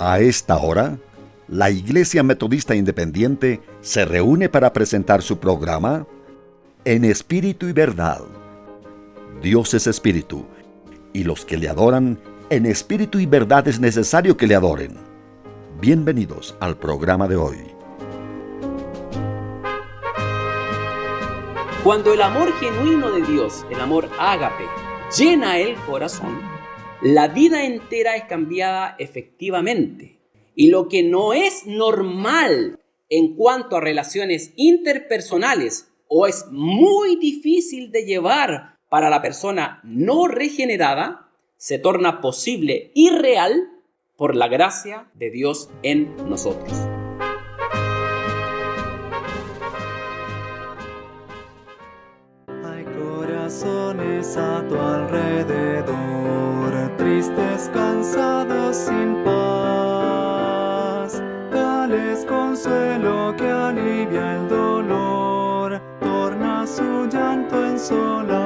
A esta hora, la Iglesia Metodista Independiente se reúne para presentar su programa En Espíritu y Verdad. Dios es Espíritu, y los que le adoran en espíritu y verdad es necesario que le adoren. Bienvenidos al programa de hoy. Cuando el amor genuino de Dios, el amor ágape, llena el corazón, la vida entera es cambiada efectivamente. Y lo que no es normal en cuanto a relaciones interpersonales o es muy difícil de llevar para la persona no regenerada, se torna posible y real por la gracia de Dios en nosotros. Hay corazones a tu alrededor, tristes, cansados, sin paz. Dales consuelo que alivia el dolor, torna su llanto en solaz.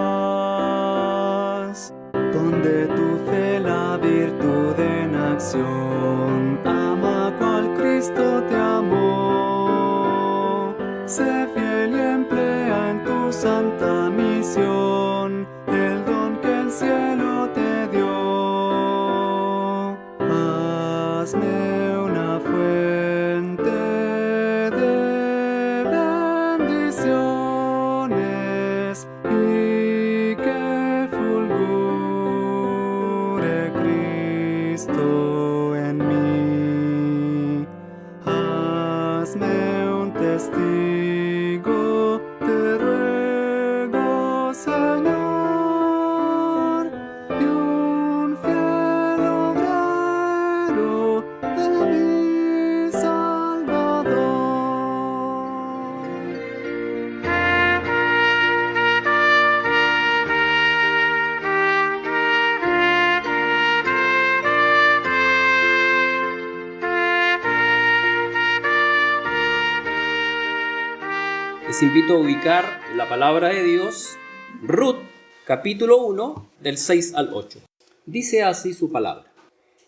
Donde tu fe la virtud en acción, ama cual Cristo te amó. Sé fiel y emplea en tu santa misión el don que el cielo te dio. Hazme una fuente de bendiciones y que fulgure Cristo en mí. Hazme un testigo, te ruego, Señor, y un fiel obrero de mi Salvador. Les invito a ubicar la palabra de Dios, Ruth, capítulo 1, del 6 al 8. Dice así su palabra.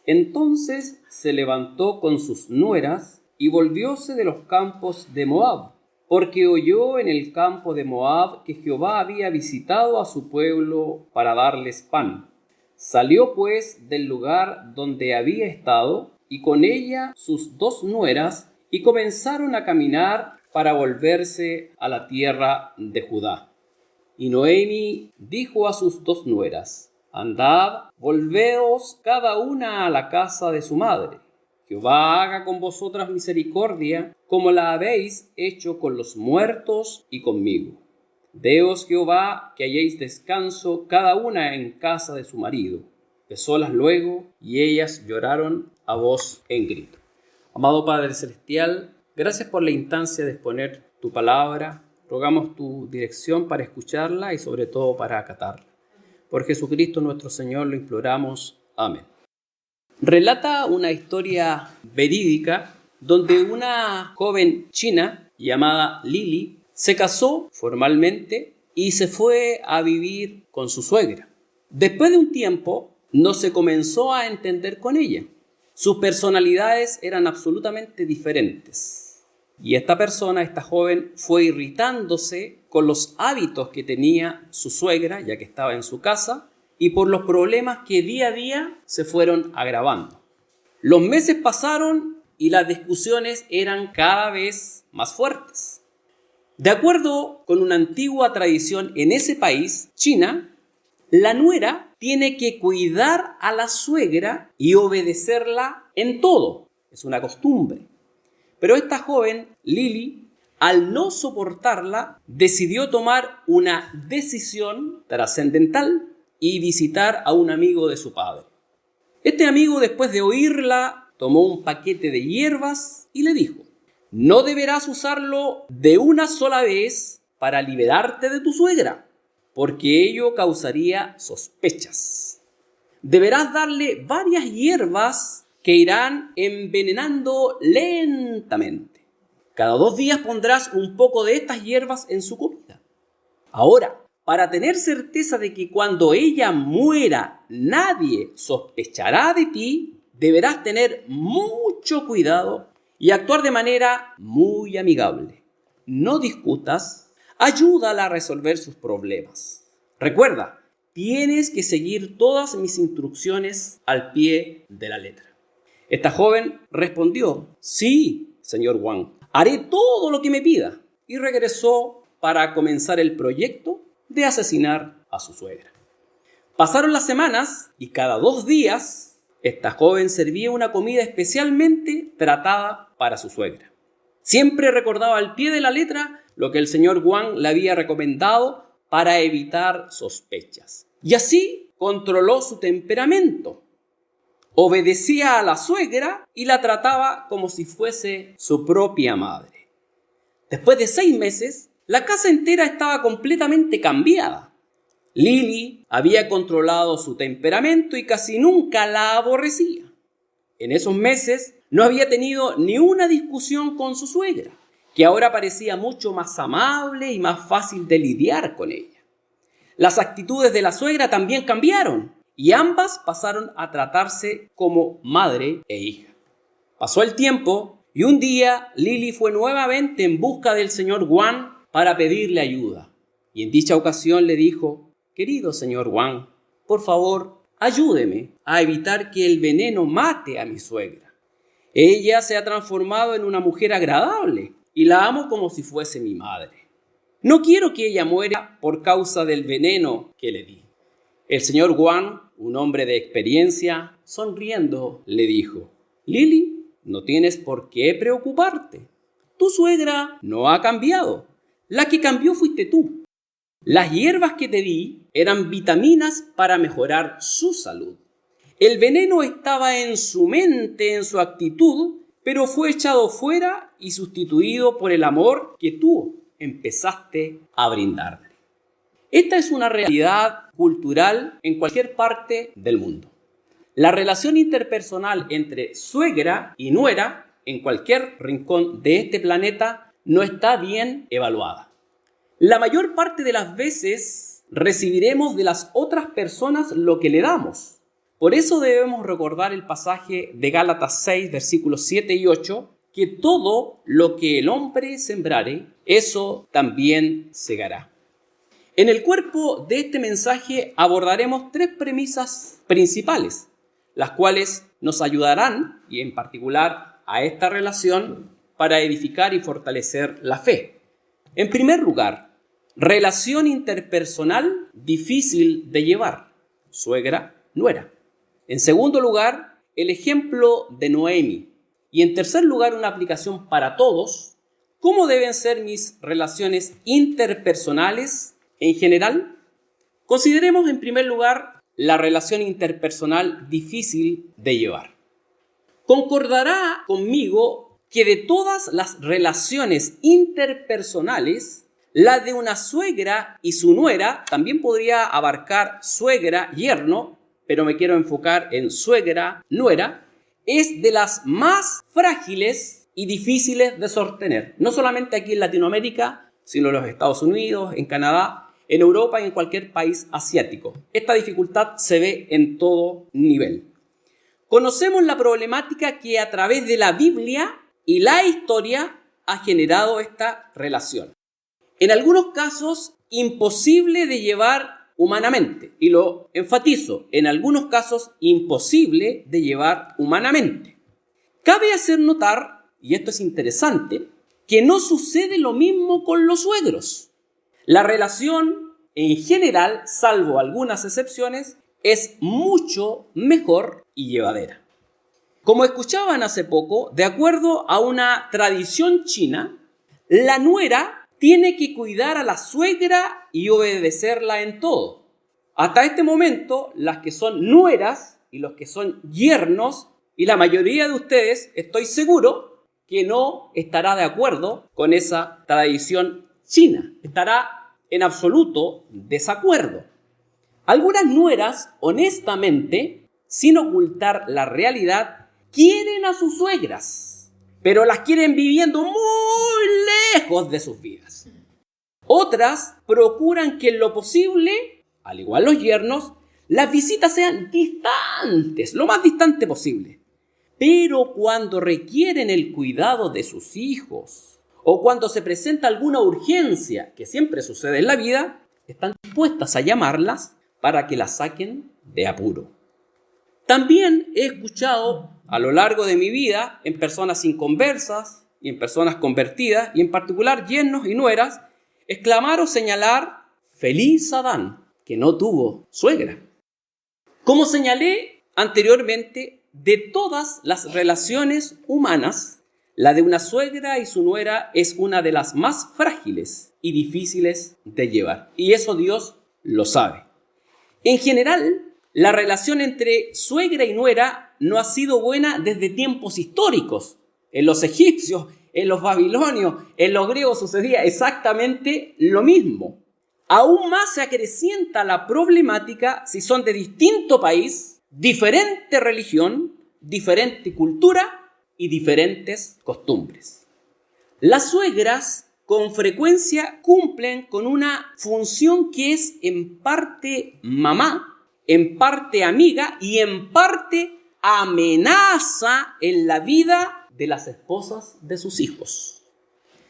Entonces se levantó con sus nueras y volvióse de los campos de Moab, porque oyó en el campo de Moab que Jehová había visitado a su pueblo para darles pan. Salió pues del lugar donde había estado, y con ella sus 2 nueras, y comenzaron a caminar para volverse a la tierra de Judá. Y Noemi dijo a sus 2 nueras: Andad, volveos cada una a la casa de su madre. Jehová haga con vosotras misericordia, como la habéis hecho con los muertos y conmigo. Deos Jehová que halléis descanso cada una en casa de su marido. Besólas luego, y ellas lloraron a voz en grito. Amado Padre Celestial, gracias por la instancia de exponer tu palabra. Rogamos tu dirección para escucharla y sobre todo para acatarla. Por Jesucristo nuestro Señor lo imploramos. Amén. Relata una historia verídica donde una joven china llamada Lily se casó formalmente y se fue a vivir con su suegra. Después de un tiempo no se comenzó a entender con ella. Sus personalidades eran absolutamente diferentes. Y esta joven, fue irritándose con los hábitos que tenía su suegra, ya que estaba en su casa, y por los problemas que día a día se fueron agravando. Los meses pasaron y las discusiones eran cada vez más fuertes. De acuerdo con una antigua tradición en ese país, China, la nuera tiene que cuidar a la suegra y obedecerla en todo. Es una costumbre. Pero esta joven, Lily, al no soportarla, decidió tomar una decisión trascendental y visitar a un amigo de su padre. Este amigo, después de oírla, tomó un paquete de hierbas y le dijo: no deberás usarlo de una sola vez para liberarte de tu suegra, porque ello causaría sospechas. Deberás darle varias hierbas que irán envenenando lentamente. Cada 2 días pondrás un poco de estas hierbas en su comida. Ahora, para tener certeza de que cuando ella muera nadie sospechará de ti, deberás tener mucho cuidado y actuar de manera muy amigable. No discutas, ayúdala a resolver sus problemas. Recuerda, tienes que seguir todas mis instrucciones al pie de la letra. Esta joven respondió: sí, señor Wang, haré todo lo que me pida. Y regresó para comenzar el proyecto de asesinar a su suegra. Pasaron las semanas y cada 2 días esta joven servía una comida especialmente tratada para su suegra. Siempre recordaba al pie de la letra lo que el señor Wang le había recomendado para evitar sospechas. Y así controló su temperamento. Obedecía a la suegra y la trataba como si fuese su propia madre. Después de 6 meses, la casa entera estaba completamente cambiada. Lily había controlado su temperamento y casi nunca la aborrecía. En esos meses no había tenido ni una discusión con su suegra, que ahora parecía mucho más amable y más fácil de lidiar con ella. Las actitudes de la suegra también cambiaron y ambas pasaron a tratarse como madre e hija. Pasó el tiempo y un día Lily fue nuevamente en busca del señor Wang para pedirle ayuda. Y en dicha ocasión le dijo: querido señor Wang, por favor, ayúdeme a evitar que el veneno mate a mi suegra. Ella se ha transformado en una mujer agradable y la amo como si fuese mi madre. No quiero que ella muera por causa del veneno que le di. El señor Wang, un hombre de experiencia, sonriendo, le dijo: Lily, no tienes por qué preocuparte. Tu suegra no ha cambiado. La que cambió fuiste tú. Las hierbas que te di eran vitaminas para mejorar su salud. El veneno estaba en su mente, en su actitud, pero fue echado fuera y sustituido por el amor que tú empezaste a brindarle. Esta es una realidad cultural en cualquier parte del mundo. La relación interpersonal entre suegra y nuera en cualquier rincón de este planeta no está bien evaluada. La mayor parte de las veces recibiremos de las otras personas lo que le damos. Por eso debemos recordar el pasaje de Gálatas 6, versículos 7 y 8, que todo lo que el hombre sembrare, eso también segará. En el cuerpo de este mensaje abordaremos 3 premisas principales, las cuales nos ayudarán, y en particular a esta relación, para edificar y fortalecer la fe. En primer lugar, relación interpersonal difícil de llevar, suegra-nuera. En segundo lugar, el ejemplo de Noemi. Y en tercer lugar, una aplicación para todos. ¿Cómo deben ser mis relaciones interpersonales en general? Consideremos en primer lugar la relación interpersonal difícil de llevar. Concordará conmigo que de todas las relaciones interpersonales, la de una suegra y su nuera también podría abarcar suegra-yerno, pero me quiero enfocar en suegra-nuera, es de las más frágiles y difíciles de sostener. No solamente aquí en Latinoamérica, sino en los Estados Unidos, en Canadá, en Europa y en cualquier país asiático. Esta dificultad se ve en todo nivel. Conocemos la problemática que a través de la Biblia y la historia ha generado esta relación. En algunos casos, imposible de llevar humanamente, y lo enfatizo, en algunos casos imposible de llevar humanamente. Cabe hacer notar, y esto es interesante, que no sucede lo mismo con los suegros. La relación en general, salvo algunas excepciones, es mucho mejor y llevadera. Como escuchaban hace poco, de acuerdo a una tradición china, la nuera tiene que cuidar a la suegra y obedecerla en todo. Hasta este momento, las que son nueras y los que son yernos, y la mayoría de ustedes, estoy seguro que no estará de acuerdo con esa tradición china. Estará en absoluto desacuerdo. Algunas nueras, honestamente, sin ocultar la realidad, quieren a sus suegras, pero las quieren viviendo muy lejos de sus vidas. Otras procuran que en lo posible, al igual los yernos, las visitas sean distantes, lo más distante posible. Pero cuando requieren el cuidado de sus hijos o cuando se presenta alguna urgencia, que siempre sucede en la vida, están dispuestas a llamarlas para que las saquen de apuro. También he escuchado a lo largo de mi vida en personas inconversas y en personas convertidas, y en particular yernos y nueras, exclamar o señalar: feliz Adán, que no tuvo suegra. Como señalé anteriormente, de todas las relaciones humanas, la de una suegra y su nuera es una de las más frágiles y difíciles de llevar. Y eso Dios lo sabe. En general, la relación entre suegra y nuera no ha sido buena desde tiempos históricos. En los egipcios, en los babilonios, en los griegos sucedía exactamente lo mismo. Aún más se acrecienta la problemática si son de distinto país, diferente religión, diferente cultura y diferentes costumbres. Las suegras con frecuencia cumplen con una función que es en parte mamá, en parte amiga y en parte amenaza en la vida de las esposas de sus hijos.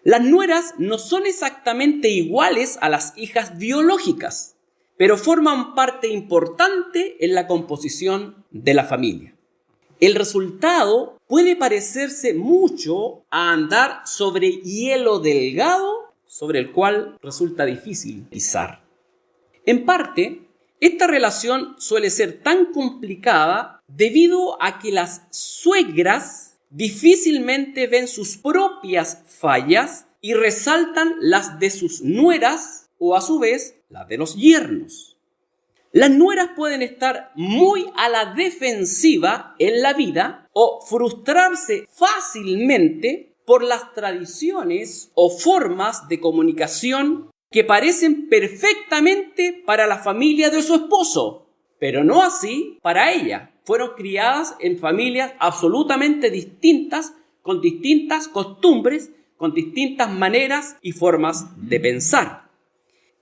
Las nueras no son exactamente iguales a las hijas biológicas, pero forman parte importante en la composición de la familia. El resultado puede parecerse mucho a andar sobre hielo delgado sobre el cual resulta difícil pisar. En parte, esta relación suele ser tan complicada debido a que las suegras difícilmente ven sus propias fallas y resaltan las de sus nueras o a su vez las de los yernos. Las nueras pueden estar muy a la defensiva en la vida o frustrarse fácilmente por las tradiciones o formas de comunicación que parecen perfectamente para la familia de su esposo, pero no así para ella. Fueron criadas en familias absolutamente distintas, con distintas costumbres, con distintas maneras y formas de pensar.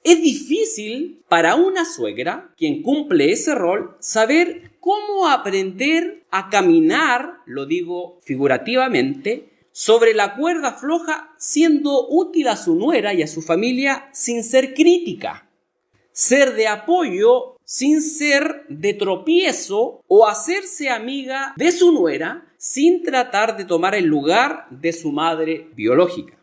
Es difícil para una suegra, quien cumple ese rol, saber cómo aprender a caminar, lo digo figurativamente, sobre la cuerda floja, siendo útil a su nuera y a su familia sin ser crítica. Ser de apoyo sin ser de tropiezo o hacerse amiga de su nuera sin tratar de tomar el lugar de su madre biológica.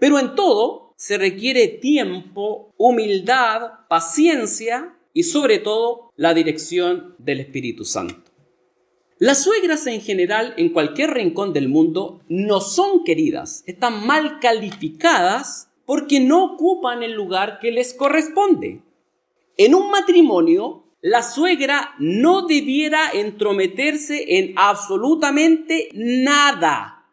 Pero en todo se requiere tiempo, humildad, paciencia y sobre todo la dirección del Espíritu Santo. Las suegras en general en cualquier rincón del mundo no son queridas, están mal calificadas porque no ocupan el lugar que les corresponde. En un matrimonio, la suegra no debiera entrometerse en absolutamente nada.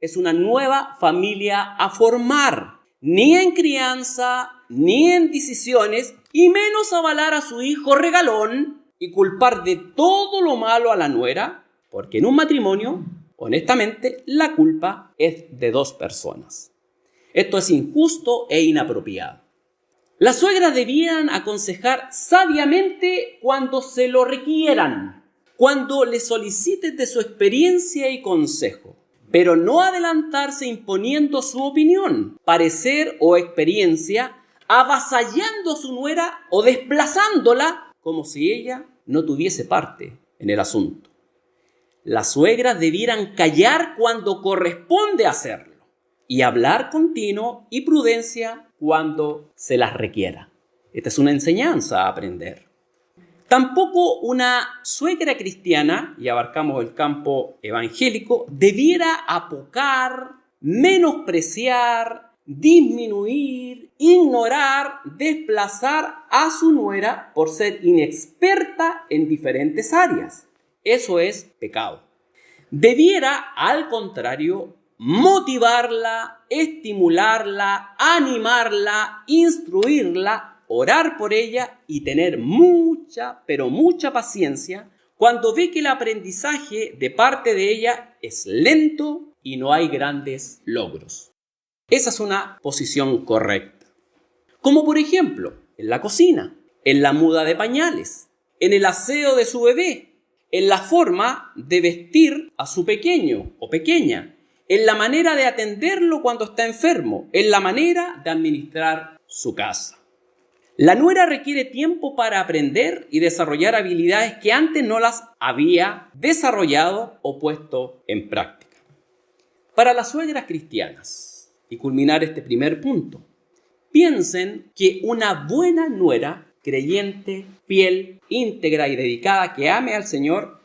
Es una nueva familia a formar, ni en crianza, ni en decisiones, y menos avalar a su hijo regalón y culpar de todo lo malo a la nuera, porque en un matrimonio, honestamente, la culpa es de dos personas. Esto es injusto e inapropiado. Las suegras debían aconsejar sabiamente cuando se lo requieran, cuando le soliciten de su experiencia y consejo, pero no adelantarse imponiendo su opinión, parecer o experiencia, avasallando a su nuera o desplazándola como si ella no tuviese parte en el asunto. Las suegras debieran callar cuando corresponde hacerlo y hablar con tino y prudencia cuando se las requiera. Esta es una enseñanza a aprender. Tampoco una suegra cristiana, y abarcamos el campo evangélico, debiera apocar, menospreciar, disminuir, ignorar, desplazar a su nuera por ser inexperta en diferentes áreas. Eso es pecado. Debiera, al contrario, motivarla, estimularla, animarla, instruirla, orar por ella y tener mucha, pero mucha paciencia cuando ve que el aprendizaje de parte de ella es lento y no hay grandes logros. Esa es una posición correcta. Como por ejemplo, en la cocina, en la muda de pañales, en el aseo de su bebé, en la forma de vestir a su pequeño o pequeña, en la manera de atenderlo cuando está enfermo, en la manera de administrar su casa. La nuera requiere tiempo para aprender y desarrollar habilidades que antes no las había desarrollado o puesto en práctica. Para las suegras cristianas, y culminar este primer punto, piensen que una buena nuera, creyente, fiel, íntegra y dedicada, que ame al Señor,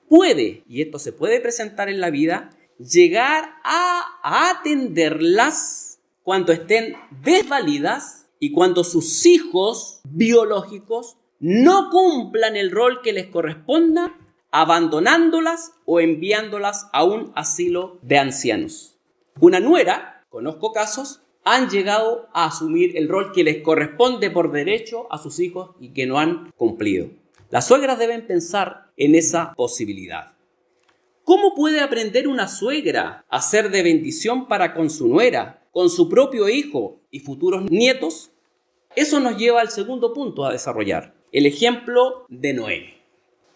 puede, y esto se puede presentar en la vida, llegar a atenderlas cuando estén desvalidas y cuando sus hijos biológicos no cumplan el rol que les corresponda, abandonándolas o enviándolas a un asilo de ancianos. Una nuera, conozco casos, han llegado a asumir el rol que les corresponde por derecho a sus hijos y que no han cumplido. Las suegras deben pensar en esa posibilidad. ¿Cómo puede aprender una suegra a ser de bendición para con su nuera, con su propio hijo y futuros nietos? Eso nos lleva al segundo punto a desarrollar, el ejemplo de Noemi.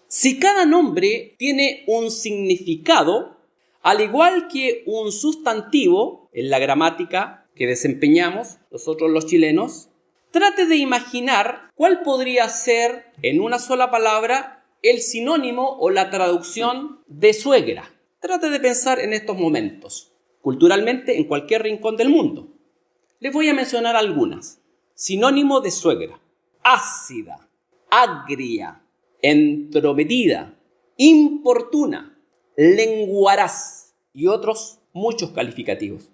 Si cada nombre tiene un significado, al igual que un sustantivo en la gramática que desempeñamos nosotros los chilenos, trate de imaginar cuál podría ser en una sola palabra el sinónimo o la traducción de suegra. Trate de pensar en estos momentos, culturalmente en cualquier rincón del mundo. Les voy a mencionar algunas. Sinónimo de suegra: ácida, agria, entrometida, importuna, lenguaraz y otros muchos calificativos.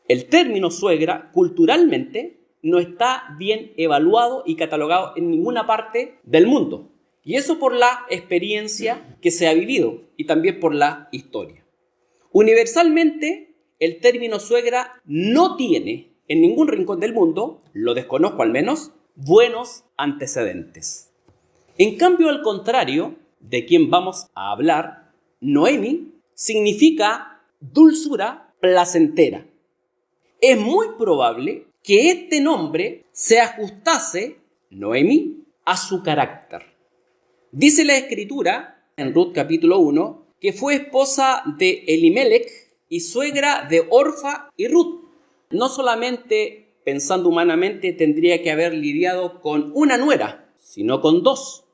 El término suegra culturalmente no está bien evaluado y catalogado en ninguna parte del mundo. Y eso por la experiencia que se ha vivido y también por la historia. Universalmente, el término suegra no tiene en ningún rincón del mundo, lo desconozco al menos, buenos antecedentes. En cambio, al contrario de quien vamos a hablar, Noemi significa dulzura placentera. Es muy probable que este nombre se ajustase, Noemi, a su carácter. Dice la Escritura, en Ruth capítulo 1, que fue esposa de Elimelech y suegra de Orfa y Ruth. No solamente, pensando humanamente, tendría que haber lidiado con una nuera, sino con dos.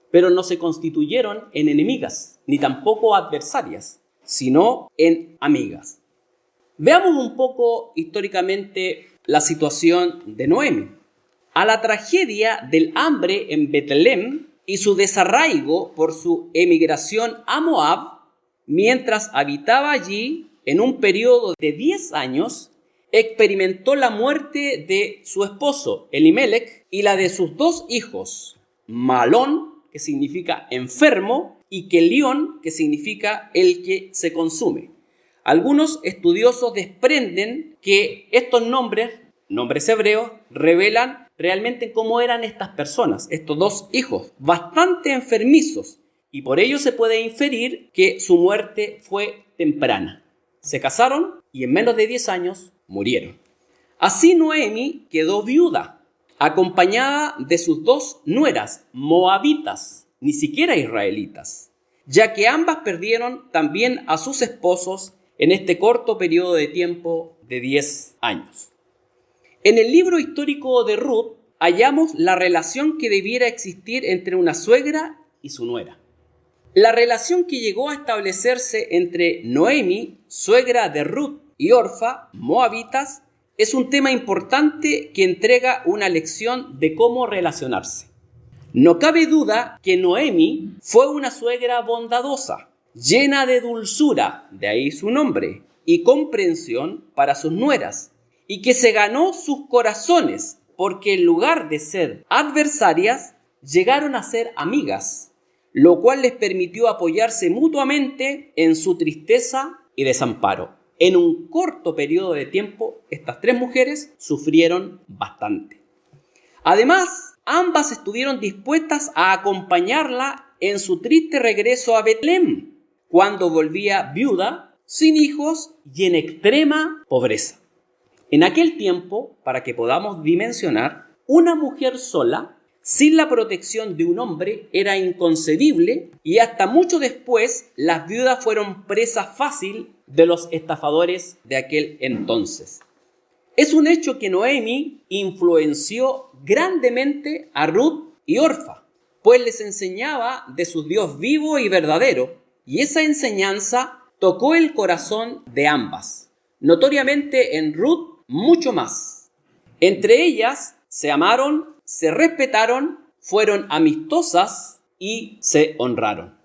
Pero no se constituyeron en enemigas, ni tampoco adversarias, sino en amigas. Veamos un poco históricamente la situación de Noemi. A la tragedia del hambre en Betlem y su desarraigo por su emigración a Moab, mientras habitaba allí en un periodo de 10 años, experimentó la muerte de su esposo Elimelech y la de sus dos hijos, Malón, que significa enfermo, y Kelión, que significa el que se consume. Algunos estudiosos desprenden que estos nombres hebreos, revelan realmente cómo eran estas personas, estos dos hijos, bastante enfermizos, y por ello se puede inferir que su muerte fue temprana. Se casaron y en menos de 10 años murieron. Así Noemi quedó viuda, acompañada de sus dos nueras moabitas, ni siquiera israelitas, ya que ambas perdieron también a sus esposos en este corto periodo de tiempo de 10 años. En el libro histórico de Ruth hallamos la relación que debiera existir entre una suegra y su nuera. La relación que llegó a establecerse entre Noemi, suegra de Ruth, y Orfa, moabitas, es un tema importante que entrega una lección de cómo relacionarse. No cabe duda que Noemi fue una suegra bondadosa, llena de dulzura, de ahí su nombre, y comprensión para sus nueras, y que se ganó sus corazones, porque en lugar de ser adversarias, llegaron a ser amigas, lo cual les permitió apoyarse mutuamente en su tristeza y desamparo. En un corto periodo de tiempo, estas tres mujeres sufrieron bastante. Además, ambas estuvieron dispuestas a acompañarla en su triste regreso a Betlem, cuando volvía viuda, sin hijos y en extrema pobreza. En aquel tiempo, para que podamos dimensionar, una mujer sola sin la protección de un hombre era inconcebible y hasta mucho después las viudas fueron presa fácil de los estafadores de aquel entonces. Es un hecho que Noemi influenció grandemente a Ruth y Orfa, pues les enseñaba de su Dios vivo y verdadero, y esa enseñanza tocó el corazón de ambas. Notoriamente en Ruth mucho más. Entre ellas se amaron, se respetaron, fueron amistosas y se honraron.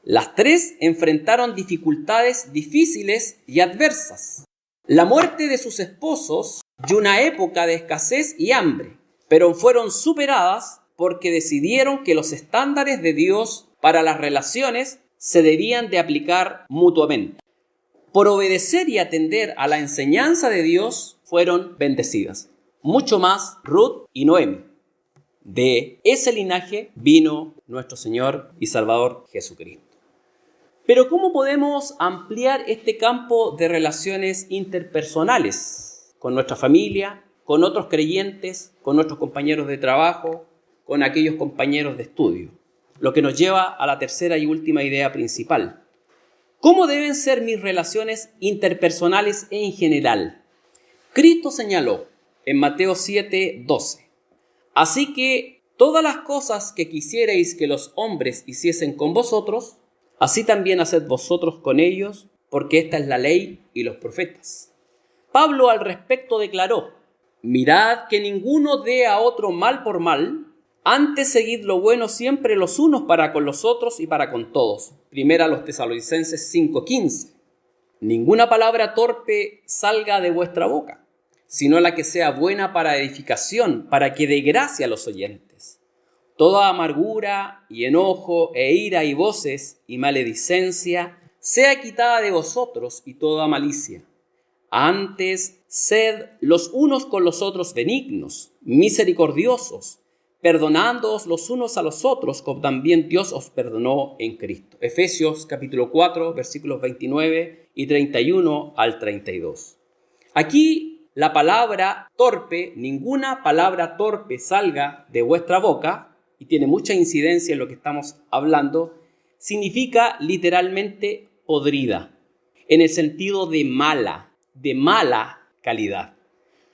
Las tres enfrentaron dificultades difíciles y adversas. La muerte de sus esposos y una época de escasez y hambre, pero fueron superadas porque decidieron que los estándares de Dios para las relaciones se debían de aplicar mutuamente. Por obedecer y atender a la enseñanza de Dios, fueron bendecidas. Mucho más Ruth y Noemi. De ese linaje vino nuestro Señor y Salvador Jesucristo. Pero ¿cómo podemos ampliar este campo de relaciones interpersonales con nuestra familia, con otros creyentes, con nuestros compañeros de trabajo, con aquellos compañeros de estudio? Lo que nos lleva a la tercera y última idea principal. ¿Cómo deben ser mis relaciones interpersonales en general? Cristo señaló en Mateo 7:12: así que todas las cosas que quisierais que los hombres hiciesen con vosotros, así también haced vosotros con ellos, porque esta es la ley y los profetas. Pablo al respecto declaró: mirad que ninguno dé a otro mal por mal, antes seguid lo bueno siempre los unos para con los otros y para con todos. Primera a los Tesalonicenses 5:15. Ninguna palabra torpe salga de vuestra boca, sino la que sea buena para edificación, para que dé gracia a los oyentes. Toda amargura y enojo e ira y voces y maledicencia sea quitada de vosotros y toda malicia. Antes, sed los unos con los otros benignos, misericordiosos, perdonándoos los unos a los otros, como también Dios os perdonó en Cristo. Efesios capítulo 4, versículos 29 y 31 al 32. Aquí la palabra torpe, ninguna palabra torpe salga de vuestra boca, y tiene mucha incidencia en lo que estamos hablando, significa literalmente podrida, en el sentido de mala calidad.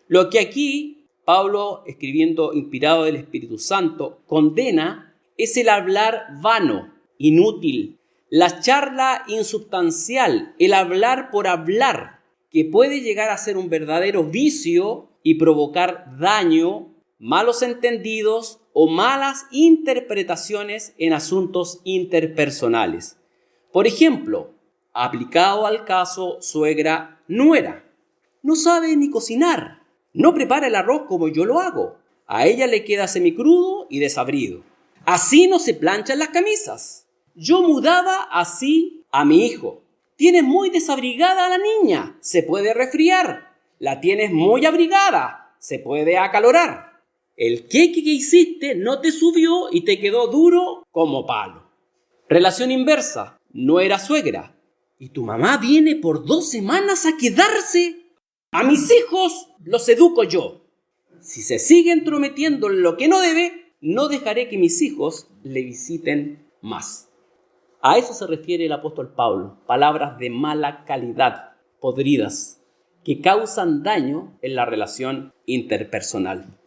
Lo que aquí Pablo, escribiendo inspirado del Espíritu Santo, condena es el hablar vano, inútil, la charla insubstancial, el hablar por hablar, que puede llegar a ser un verdadero vicio y provocar daño, malos entendidos o malas interpretaciones en asuntos interpersonales. Por ejemplo, aplicado al caso suegra-nuera, no sabe ni cocinar, no prepara el arroz como yo lo hago, a ella le queda semicrudo y desabrido. Así no se planchan las camisas. Yo mudaba así a mi hijo. Tienes muy desabrigada a la niña, se puede resfriar. La tienes muy abrigada, se puede acalorar. El queque que hiciste no te subió y te quedó duro como palo. Relación inversa, nuera-suegra. Y tu mamá viene por 2 semanas a quedarse. A mis hijos los educo yo. Si se sigue entrometiendo en lo que no debe, no dejaré que mis hijos le visiten más. A eso se refiere el apóstol Pablo, palabras de mala calidad, podridas, que causan daño en la relación interpersonal.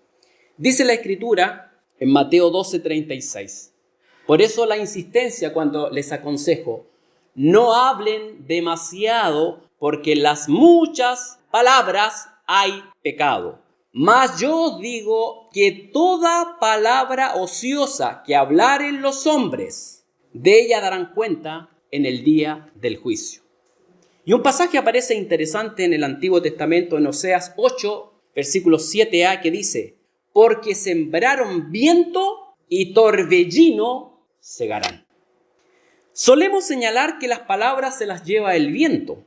Dice la Escritura en Mateo 12:36. Por eso la insistencia cuando les aconsejo, no hablen demasiado, porque en las muchas palabras hay pecado. Mas yo os digo que toda palabra ociosa que hablaren los hombres, de ella darán cuenta en el día del juicio. Y un pasaje aparece interesante en el Antiguo Testamento, en Oseas 8, versículo 7a, que dice: porque sembraron viento y torbellino segarán. Solemos señalar que las palabras se las lleva el viento,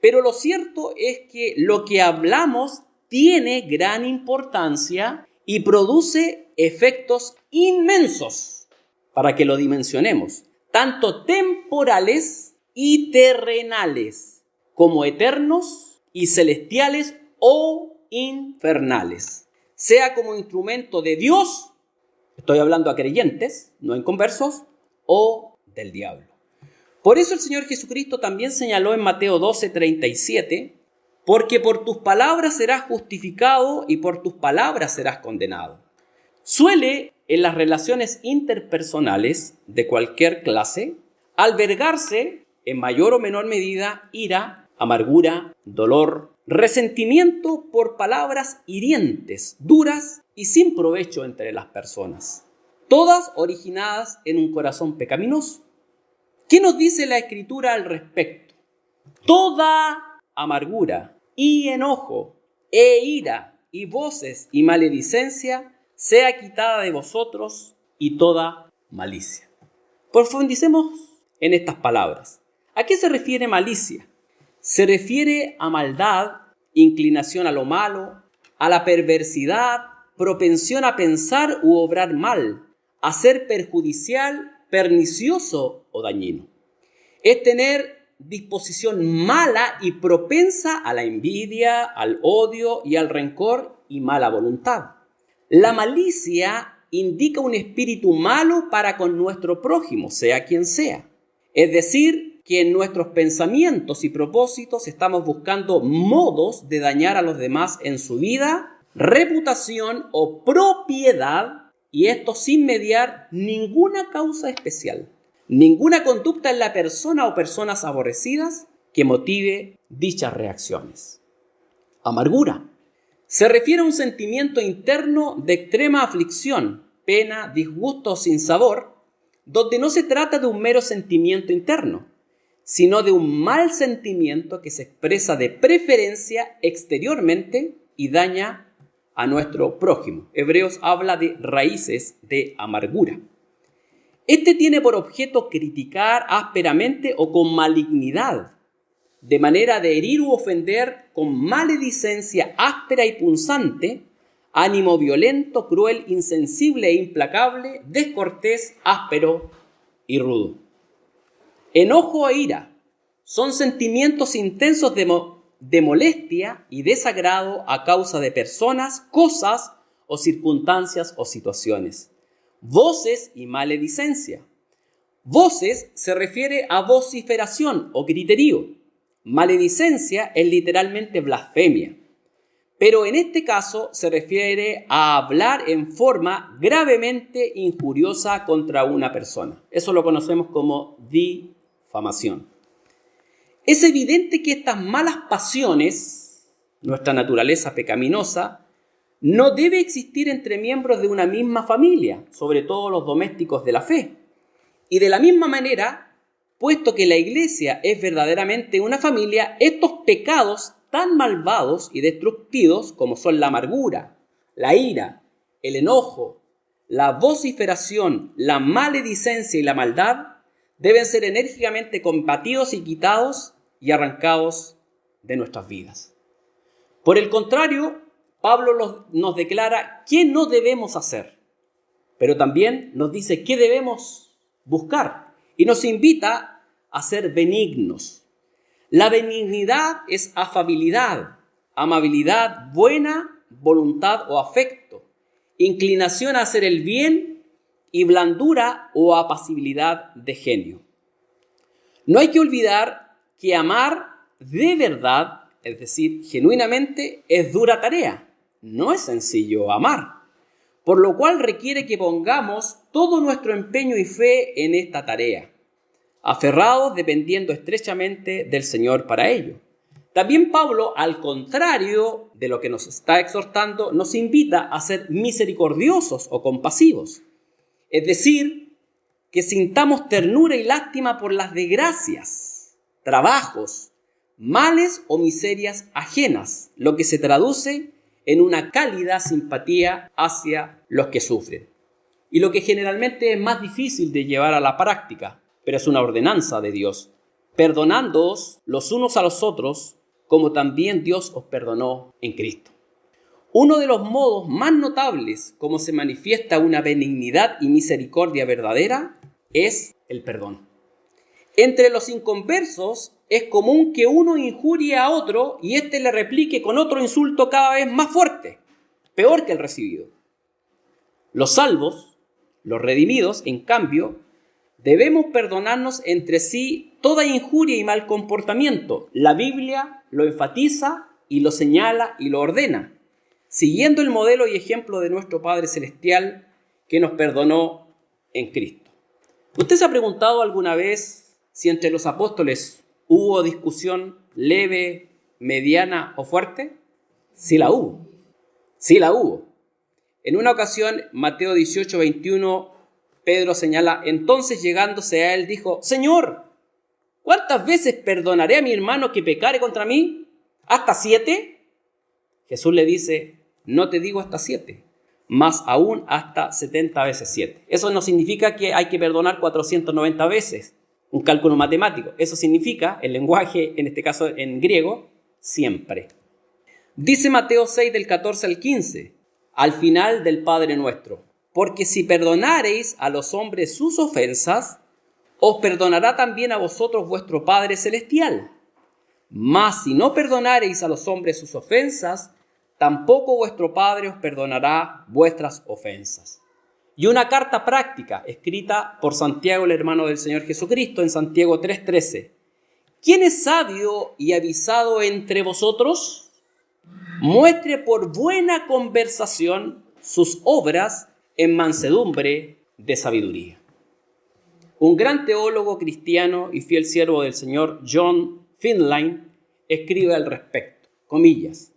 pero lo cierto es que lo que hablamos tiene gran importancia y produce efectos inmensos, para que lo dimensionemos, tanto temporales y terrenales, como eternos y celestiales o infernales, sea como instrumento de Dios Estoy hablando a creyentes, no a inconversos, o del diablo. Por eso el Señor Jesucristo también señaló en Mateo 12:37, porque por tus palabras serás justificado y por tus palabras serás condenado. Suele, en las relaciones interpersonales de cualquier clase, albergarse, en mayor o menor medida, ira, amargura, dolor, resentimiento por palabras hirientes, duras y sin provecho entre las personas, todas originadas en un corazón pecaminoso. ¿Qué nos dice la Escritura al respecto? Toda amargura y enojo e ira y voces y maledicencia sea quitada de vosotros y toda malicia. Profundicemos en estas palabras. ¿A qué se refiere malicia? Se refiere a maldad, inclinación a lo malo, a la perversidad, propensión a pensar u obrar mal, a ser perjudicial, pernicioso o dañino. Es tener disposición mala y propensa a la envidia, al odio y al rencor y mala voluntad. La malicia indica un espíritu malo para con nuestro prójimo, sea quien sea. Es decir, que en nuestros pensamientos y propósitos estamos buscando modos de dañar a los demás en su vida, reputación o propiedad, y esto sin mediar ninguna causa especial, ninguna conducta en la persona o personas aborrecidas que motive dichas reacciones. Amargura se refiere a un sentimiento interno de extrema aflicción, pena, disgusto o sinsabor, donde no se trata de un mero sentimiento interno, sino de un mal sentimiento que se expresa de preferencia exteriormente y daña a nuestro prójimo. Hebreos habla de raíces de amargura. Este tiene por objeto criticar ásperamente o con malignidad, de manera de herir u ofender con maledicencia áspera y punzante, ánimo violento, cruel, insensible e implacable, descortés, áspero y rudo. Enojo e ira son sentimientos intensos de molestia y desagrado a causa de personas, cosas o circunstancias o situaciones. Voces y maledicencia. Voces se refiere a vociferación o griterío. Maledicencia es literalmente blasfemia, pero en este caso se refiere a hablar en forma gravemente injuriosa contra una persona. Eso lo conocemos como difamación. Es evidente que estas malas pasiones, nuestra naturaleza pecaminosa, no debe existir entre miembros de una misma familia, sobre todo los domésticos de la fe. Y de la misma manera, puesto que la iglesia es verdaderamente una familia, estos pecados tan malvados y destructivos como son la amargura, la ira, el enojo, la vociferación, la maledicencia y la maldad, deben ser enérgicamente combatidos y quitados y arrancados de nuestras vidas. Por el contrario, Pablo nos declara qué no debemos hacer, pero también nos dice qué debemos buscar y nos invita a ser benignos. La benignidad es afabilidad, amabilidad, buena voluntad o afecto, inclinación a hacer el bien y blandura o apacibilidad de genio. No hay que olvidar que amar de verdad, es decir, genuinamente, es dura tarea. No es sencillo amar, por lo cual requiere que pongamos todo nuestro empeño y fe en esta tarea, aferrados dependiendo estrechamente del Señor para ello. También Pablo, al contrario de lo que nos está exhortando, nos invita a ser misericordiosos o compasivos, es decir, que sintamos ternura y lástima por las desgracias, trabajos, males o miserias ajenas, lo que se traduce en una cálida simpatía hacia los que sufren. Y lo que generalmente es más difícil de llevar a la práctica, pero es una ordenanza de Dios, perdonándoos los unos a los otros, como también Dios os perdonó en Cristo. Uno de los modos más notables como se manifiesta una benignidad y misericordia verdadera es el perdón. Entre los inconversos es común que uno injurie a otro y éste le replique con otro insulto cada vez más fuerte, peor que el recibido. Los salvos Los redimidos, en cambio, debemos perdonarnos entre sí toda injuria y mal comportamiento. La Biblia lo enfatiza y lo señala y lo ordena, siguiendo el modelo y ejemplo de nuestro Padre Celestial que nos perdonó en Cristo. ¿Usted se ha preguntado alguna vez si entre los apóstoles hubo discusión leve, mediana o fuerte? Sí la hubo. Sí la hubo. En una ocasión, Mateo 18:21, Pedro señala: entonces llegándose a él dijo: Señor, ¿cuántas veces perdonaré a mi hermano que pecare contra mí? ¿Hasta 7? Jesús le dice: no te digo hasta 7, más aún hasta 70 veces 7. Eso no significa que hay que perdonar 490 veces, un cálculo matemático. Eso significa, el lenguaje, en este caso en griego, siempre. Dice Mateo 6 del 14 al 15, al final del Padre Nuestro: porque si perdonareis a los hombres sus ofensas, os perdonará también a vosotros vuestro Padre Celestial. Mas si no perdonareis a los hombres sus ofensas, tampoco vuestro Padre os perdonará vuestras ofensas. Y una carta práctica escrita por Santiago, el hermano del Señor Jesucristo, en Santiago 3:13. ¿Quién es sabio y avisado entre vosotros? Muestre por buena conversación sus obras en mansedumbre de sabiduría. Un gran teólogo cristiano y fiel siervo del Señor, John Finlay, escribe al respecto, comillas: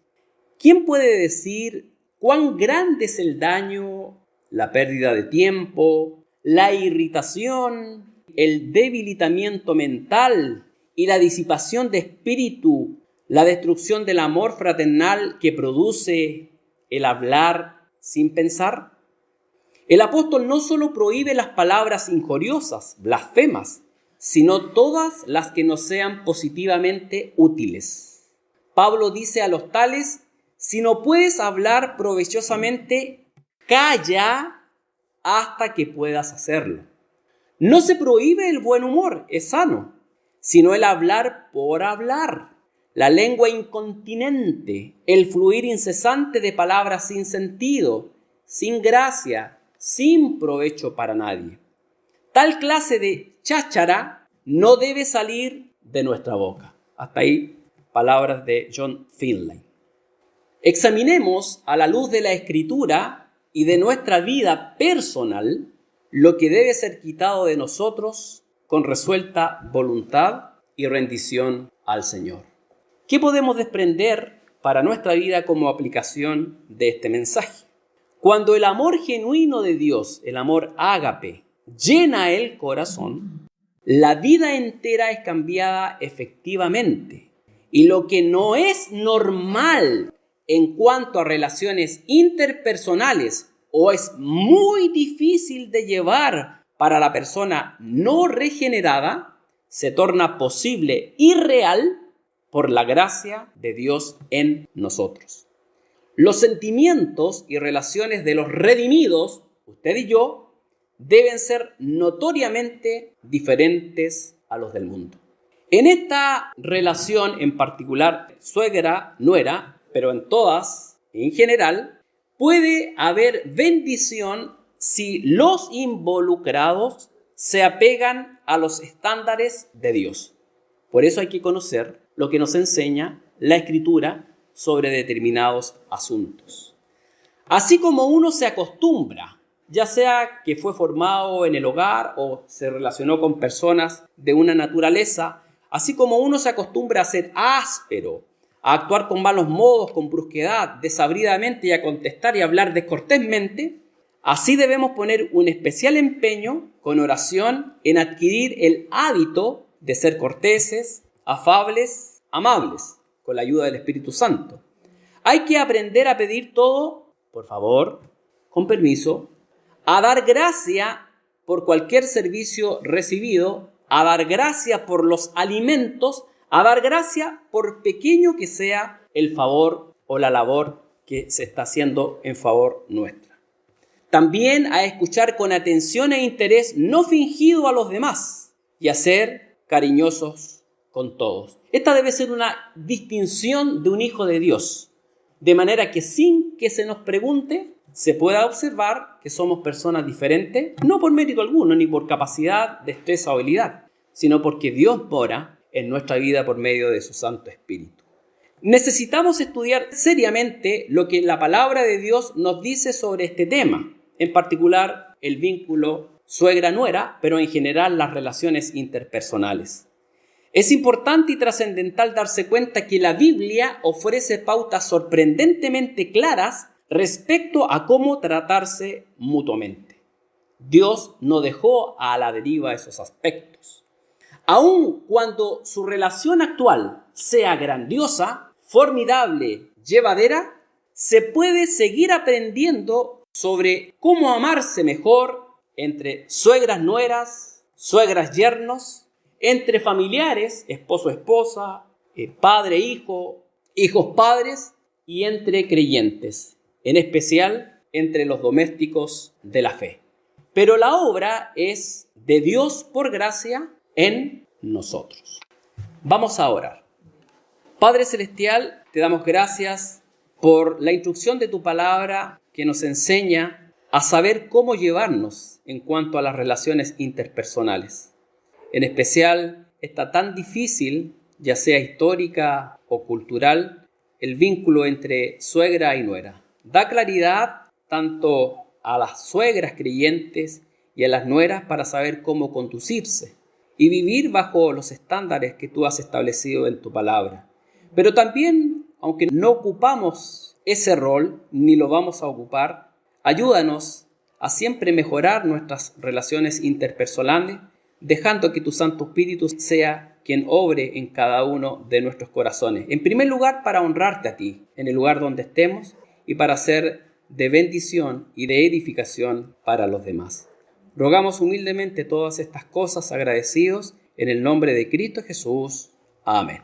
¿quién puede decir cuán grande es el daño, la pérdida de tiempo, la irritación, el debilitamiento mental y la disipación de espíritu, la destrucción del amor fraternal que produce el hablar sin pensar? El apóstol no solo prohíbe las palabras injuriosas, blasfemas, sino todas las que nos sean positivamente útiles. Pablo dice a los tales: si no puedes hablar provechosamente, calla hasta que puedas hacerlo. No se prohíbe el buen humor, es sano, sino el hablar por hablar, la lengua incontinente, el fluir incesante de palabras sin sentido, sin gracia, sin provecho para nadie. Tal clase de cháchara no debe salir de nuestra boca. Hasta ahí, palabras de John Finlay. Examinemos a la luz de la Escritura y de nuestra vida personal lo que debe ser quitado de nosotros con resuelta voluntad y rendición al Señor. ¿Qué podemos desprender para nuestra vida como aplicación de este mensaje? Cuando el amor genuino de Dios, el amor ágape, llena el corazón, la vida entera es cambiada efectivamente. Y lo que no es normal en cuanto a relaciones interpersonales o es muy difícil de llevar para la persona no regenerada, se torna posible y real por la gracia de Dios en nosotros. Los sentimientos y relaciones de los redimidos, usted y yo, deben ser notoriamente diferentes a los del mundo. En esta relación en particular, suegra-nuera, pero en todas, en general, puede haber bendición si los involucrados se apegan a los estándares de Dios. Por eso hay que conocer lo que nos enseña la Escritura sobre determinados asuntos. Así como uno se acostumbra, ya sea que fue formado en el hogar o se relacionó con personas de una naturaleza, así como uno se acostumbra a ser áspero, a actuar con malos modos, con brusquedad, desabridamente y a contestar y hablar descortésmente, así debemos poner un especial empeño con oración en adquirir el hábito de ser corteses, afables, amables, con la ayuda del Espíritu Santo. Hay que aprender a pedir todo, por favor, con permiso, a dar gracia por cualquier servicio recibido, a dar gracia por los alimentos, a dar gracia por pequeño que sea el favor o la labor que se está haciendo en favor nuestra. También a escuchar con atención e interés no fingido a los demás y a ser cariñosos con todos. Esta debe ser una distinción de un hijo de Dios, de manera que sin que se nos pregunte, se pueda observar que somos personas diferentes, no por mérito alguno, ni por capacidad, destreza o habilidad, sino porque Dios mora en nuestra vida por medio de su Santo Espíritu. Necesitamos estudiar seriamente lo que la palabra de Dios nos dice sobre este tema, en particular el vínculo suegra-nuera, pero en general las relaciones interpersonales. Es importante y trascendental darse cuenta que la Biblia ofrece pautas sorprendentemente claras respecto a cómo tratarse mutuamente. Dios no dejó a la deriva esos aspectos. Aun cuando su relación actual sea grandiosa, formidable, llevadera, se puede seguir aprendiendo sobre cómo amarse mejor entre suegras-nueras, suegras-yernos, entre familiares, esposo-esposa, padre-hijo, hijos-padres y entre creyentes, en especial entre los domésticos de la fe. Pero la obra es de Dios por gracia en nosotros. Vamos a orar. Padre Celestial, te damos gracias por la instrucción de tu palabra que nos enseña a saber cómo llevarnos en cuanto a las relaciones interpersonales. En especial, está tan difícil, ya sea histórica o cultural, el vínculo entre suegra y nuera. Da claridad tanto a las suegras creyentes y a las nueras para saber cómo conducirse y vivir bajo los estándares que tú has establecido en tu palabra. Pero también, aunque no ocupamos ese rol ni lo vamos a ocupar, ayúdanos a siempre mejorar nuestras relaciones interpersonales, dejando que tu Santo Espíritu sea quien obre en cada uno de nuestros corazones. En primer lugar, para honrarte a ti, en el lugar donde estemos, y para ser de bendición y de edificación para los demás. Rogamos humildemente todas estas cosas agradecidos en el nombre de Cristo Jesús. Amén.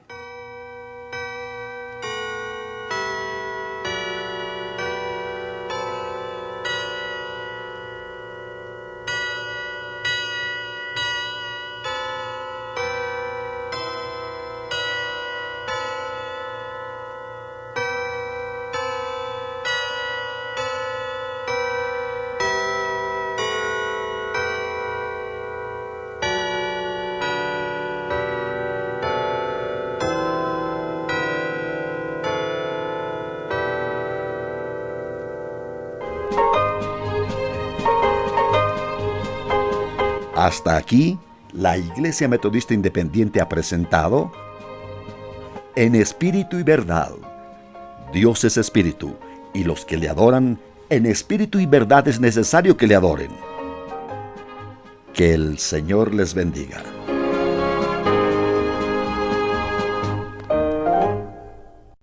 Hasta aquí, la Iglesia Metodista Independiente ha presentado En Espíritu y Verdad. Dios es Espíritu, y los que le adoran, en espíritu y verdad es necesario que le adoren. Que el Señor les bendiga.